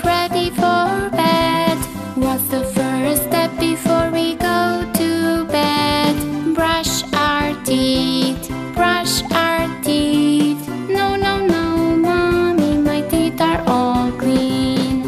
ready for bed. What's the first step before we go to bed? Brush our teeth, brush our teeth. No, no, no, mommy, my teeth are all clean.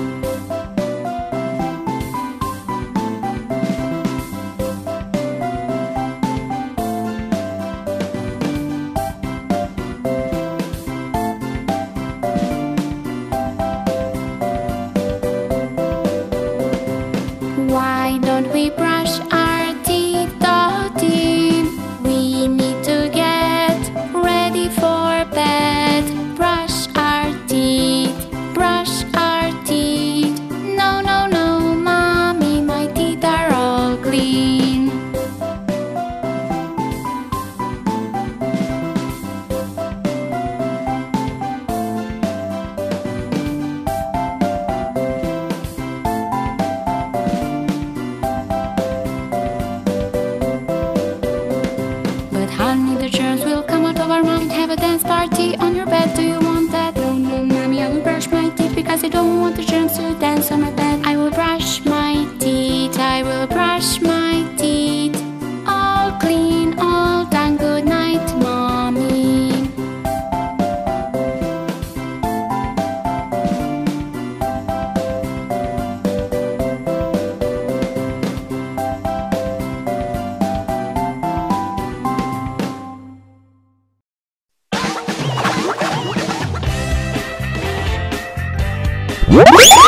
Why don't we brush our teeth, Dotty? We need to get ready for bed. Brush our teeth, brush our teeth. No, no, no, mommy, my teeth are all clean. Honey, the germs will come out of our mouth and have a dance party on your bed. Do you want that? No, no, mommy, I will brush my teeth because I don't want the germs to dance on my bed. I will brush my teeth, I will brush my teeth. All clean, all done. Good night, mommy. What?